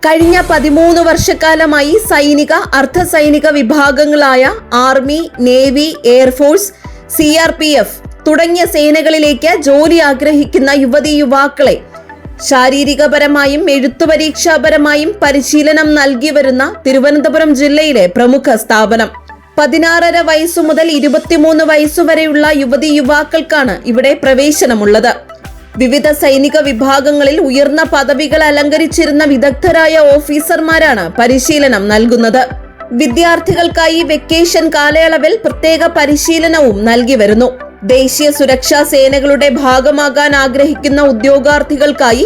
കഴിഞ്ഞ 13 വർഷക്കാലമായി സൈനിക, അർദ്ധസൈനിക വിഭാഗങ്ങളായ ആർമി, നേവി, എയർഫോഴ്സ്, CRPF തുടങ്ങിയ സേനകളിലേക്ക് ജോലി ആഗ്രഹിക്കുന്ന യുവതീ-യുവാക്കളെ ശാരീരികപരമായും എഴുത്തുപരീക്ഷാപരമായും പരിശീലനം നൽകി വരുന്ന തിരുവനന്തപുരം ജില്ലയിലെ പ്രമുഖ സ്ഥാപനം. 16.5 വയസ്സു മുതൽ 23 വയസ്സുവരെയുള്ള യുവതീ-യുവാക്കൾക്കാണ് ഇവിടെ പ്രവേശനമുള്ളത്. വിവിധ സൈനിക വിഭാഗങ്ങളിൽ ഉയർന്ന പദവികൾ അലങ്കരിച്ചിരുന്ന വിദഗ്ധരായ ഓഫീസർമാരാണ് പരിശീലനം നൽകുന്നത്. വിദ്യാർത്ഥികൾക്കായി വെക്കേഷൻ കാലയളവിൽ പ്രത്യേക പരിശീലനവും നൽകി വരുന്നു. ദേശീയ സുരക്ഷാ സേനകളുടെ ഭാഗമാകാൻ ആഗ്രഹിക്കുന്ന ഉദ്യോഗാർത്ഥികൾക്കായി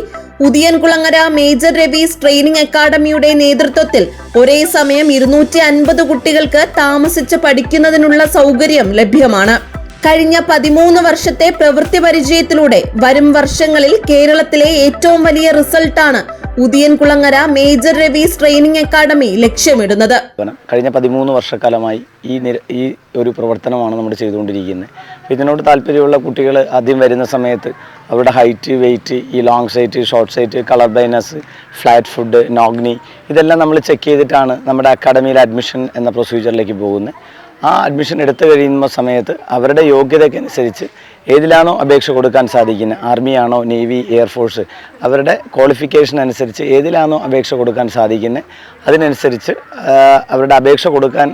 ഉദിയൻകുളങ്ങര മേജർ രവീസ് ട്രെയിനിംഗ് അക്കാദമിയുടെ നേതൃത്വത്തിൽ ഒരേ സമയം 250 കുട്ടികൾക്ക് താമസിച്ച് പഠിക്കുന്നതിനുള്ള സൗകര്യം ലഭ്യമാണ്. കഴിഞ്ഞ 13 വർഷത്തെ പ്രവൃത്തി പരിചയത്തിലൂടെ വരും വർഷങ്ങളിൽ കേരളത്തിലെ ഏറ്റവും വലിയ റിസൾട്ടാണ് Udiyankulangara major Ravi's training academy ലക്ഷ്യമിടുന്നത്. കഴിഞ്ഞ 13 വർഷക്കാലമായി ഈ ഒരു പ്രവർത്തനമാണ് നമ്മൾ ചെയ്തുകൊണ്ടിരിക്കുന്നത്. ഇതിനോട് താല്പര്യമുള്ള കുട്ടികൾ ആദ്യം വരുന്ന സമയത്ത് അവരുടെ ഹൈറ്റ്, വെയിറ്റ്, ഈ long sight, short sight, colour blindness, flat foot, നോഗ്നി ഇതെല്ലാം നമ്മൾ ചെക്ക് ചെയ്തിട്ടാണ് നമ്മുടെ അക്കാദമിയിൽ അഡ്മിഷൻ എന്ന പ്രൊസീജിയറിലേക്ക് പോകുന്നത്. ആ അഡ്മിഷൻ എടുത്തു കഴിയുന്ന സമയത്ത് അവരുടെ യോഗ്യതയ്ക്കനുസരിച്ച് ഏതിലാണോ അപേക്ഷ കൊടുക്കാൻ സാധിക്കുന്നത്, ആർമിയാണോ, നേവി, എയർഫോഴ്സ്, അവരുടെ ക്വാളിഫിക്കേഷൻ അനുസരിച്ച് ഏതിലാണോ അപേക്ഷ കൊടുക്കാൻ സാധിക്കുന്നത് അതിനനുസരിച്ച് അവരുടെ അപേക്ഷ കൊടുക്കാൻ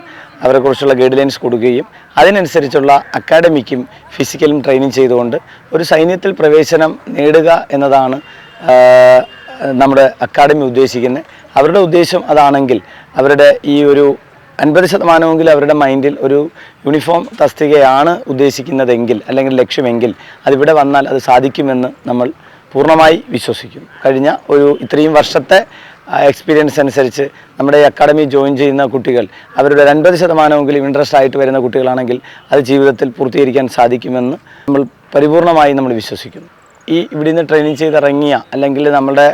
അവരെക്കുറിച്ചുള്ള ഗൈഡ് ലൈൻസ് കൊടുക്കുകയും അതിനനുസരിച്ചുള്ള അക്കാഡമിക്കും ഫിസിക്കലും ട്രെയിനിങ് ചെയ്തുകൊണ്ട് ഒരു സൈന്യത്തിൽ പ്രവേശനം നേടുക എന്നതാണ് നമ്മുടെ അക്കാഡമി ഉദ്ദേശിക്കുന്നത്. അവരുടെ ഉദ്ദേശം അതാണെങ്കിൽ അവരുടെ ഈ ഒരു 50% അവരുടെ മൈൻഡിൽ ഒരു യൂണിഫോം തസ്തികയാണ് ഉദ്ദേശിക്കുന്നതെങ്കിൽ അല്ലെങ്കിൽ ലക്ഷ്യമെങ്കിൽ അതിവിടെ വന്നാൽ അത് സാധിക്കുമെന്ന് നമ്മൾ പൂർണ്ണമായി വിശ്വസിക്കുന്നു. കഴിഞ്ഞ ഇത്രയും വർഷത്തെ എക്സ്പീരിയൻസ് അനുസരിച്ച് നമ്മുടെ ഈ അക്കാഡമി ജോയിൻ ചെയ്യുന്ന കുട്ടികൾ അവരുടെ 50% ഇൻട്രസ്റ്റ് ആയിട്ട് വരുന്ന കുട്ടികളാണെങ്കിൽ അത് ജീവിതത്തിൽ പൂർത്തീകരിക്കാൻ സാധിക്കുമെന്ന് നമ്മൾ പരിപൂർണമായി നമ്മൾ വിശ്വസിക്കുന്നു. ഇവിടെ നിന്ന് ട്രെയിനിങ് ചെയ്തിറങ്ങിയ അല്ലെങ്കിൽ നമ്മുടെ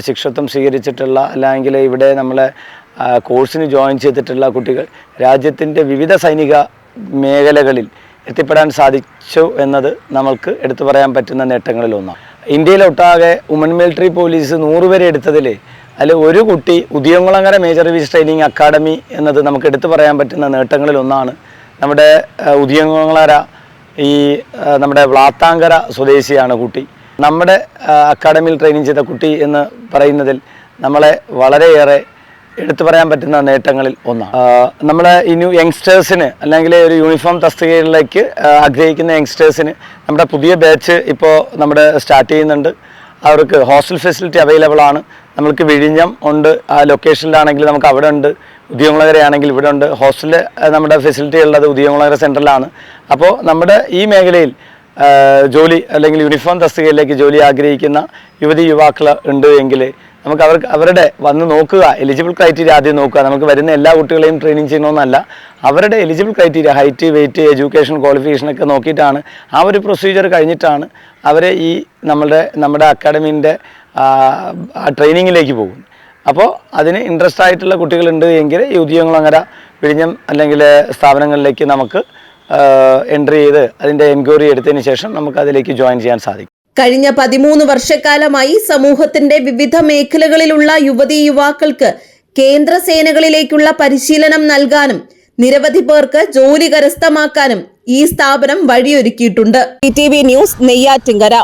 ശിക്ഷത്വം സ്വീകരിച്ചിട്ടുള്ള അല്ലെങ്കിൽ ഇവിടെ നമ്മളെ കോഴ്സിന് ജോയിൻ ചെയ്തിട്ടുള്ള കുട്ടികൾ രാജ്യത്തിൻ്റെ വിവിധ സൈനിക മേഖലകളിൽ എത്തിപ്പെടാൻ സാധിച്ചു എന്നത് നമുക്ക് എടുത്തു പറയാൻ പറ്റുന്ന നേട്ടങ്ങളിലൊന്നാണ്. ഇന്ത്യയിലൊട്ടാകെ വുമൺ മിലിറ്ററി പോലീസ് 100 വരെ എടുത്തതിൽ അതിൽ ഒരു കുട്ടി Udiyankulangara major Ravi's training academy എന്നത് നമുക്ക് എടുത്തു പറയാൻ പറ്റുന്ന നേട്ടങ്ങളിലൊന്നാണ്. നമ്മുടെ ഉദിയൻകുളങ്ങര നമ്മുടെ വ്ളാത്താങ്കര സ്വദേശിയാണ് കുട്ടി. നമ്മുടെ അക്കാദമിയിൽ ട്രെയിനിങ് ചെയ്ത കുട്ടി എന്ന് പറയുന്നതിൽ നമ്മളെ വളരെയേറെ എടുത്തു പറയാൻ പറ്റുന്ന നേട്ടങ്ങളിൽ ഒന്നാണ്. നമ്മളെ യങ്സ്റ്റേഴ്സിന് അല്ലെങ്കിൽ ഒരു യൂണിഫോം തസ്തികയിലേക്ക് ആഗ്രഹിക്കുന്ന യങ്സ്റ്റേഴ്സിന് നമ്മുടെ പുതിയ ബാച്ച് ഇപ്പോൾ നമ്മുടെ സ്റ്റാർട്ട് ചെയ്യുന്നുണ്ട്. അവർക്ക് ഹോസ്റ്റൽ ഫെസിലിറ്റി അവൈലബിൾ ആണ്. നമ്മൾക്ക് വിഴിഞ്ഞം ഉണ്ട്, ആ ലൊക്കേഷനിലാണെങ്കിൽ നമുക്ക് അവിടെ ഉണ്ട്. ഉദിയൻകുളങ്ങരയാണെങ്കിൽ ഇവിടെ ഉണ്ട്. ഹോസ്റ്റലിൽ നമ്മുടെ ഫെസിലിറ്റി ഉള്ളത് ഉദിയൻകുളങ്ങര സെൻറ്ററിലാണ്. അപ്പോൾ നമ്മുടെ ഈ മേഖലയിൽ ജോലി അല്ലെങ്കിൽ യൂണിഫോം തസ്തികയിലേക്ക് ജോലി ആഗ്രഹിക്കുന്ന യുവതീ-യുവാക്കൾ ഉണ്ട് എങ്കിൽ നമുക്ക് അവരുടെ വന്ന് നോക്കുക, എലിജിബിൾ ക്രൈറ്റീരിയ ആദ്യം നോക്കുക. നമുക്ക് വരുന്ന എല്ലാ കുട്ടികളെയും ട്രെയിനിങ് ചെയ്യണമെന്നല്ല, അവരുടെ eligible criteria height, weight, education, ക്വാളിഫിക്കേഷനൊക്കെ നോക്കിയിട്ടാണ് ആ ഒരു പ്രൊസീജിയർ കഴിഞ്ഞിട്ടാണ് അവരെ നമ്മുടെ അക്കാഡമീൻ്റെ ട്രെയിനിങ്ങിലേക്ക് പോകും. അപ്പോൾ അതിന് ഇൻട്രസ്റ്റ് ആയിട്ടുള്ള കുട്ടികളുണ്ട് എങ്കിൽ ഈ ഉദിയൻകുളങ്ങര, വിഴിഞ്ഞം അല്ലെങ്കിൽ സ്ഥാപനങ്ങളിലേക്ക് നമുക്ക് എൻട്രി ചെയ്ത് അതിൻ്റെ എൻക്വയറി എടുത്തതിന് ശേഷം നമുക്ക് അതിലേക്ക് ജോയിൻ ചെയ്യാൻ സാധിക്കും. കഴിഞ്ഞ 13 വർഷക്കാലമായി സമൂഹത്തിന്റെ വിവിധ മേഖലകളിലുള്ള യുവതീ-യുവാക്കൾക്ക് കേന്ദ്ര സേനകളിലേക്കുള്ള പരിശീലനം നൽകാനും നിരവധി പേർക്ക് ജോലി കരസ്ഥമാക്കാനും ഈ സ്ഥാപനം വഴിയൊരുക്കിയിട്ടുണ്ട്. PTV news, Neyyattinkara.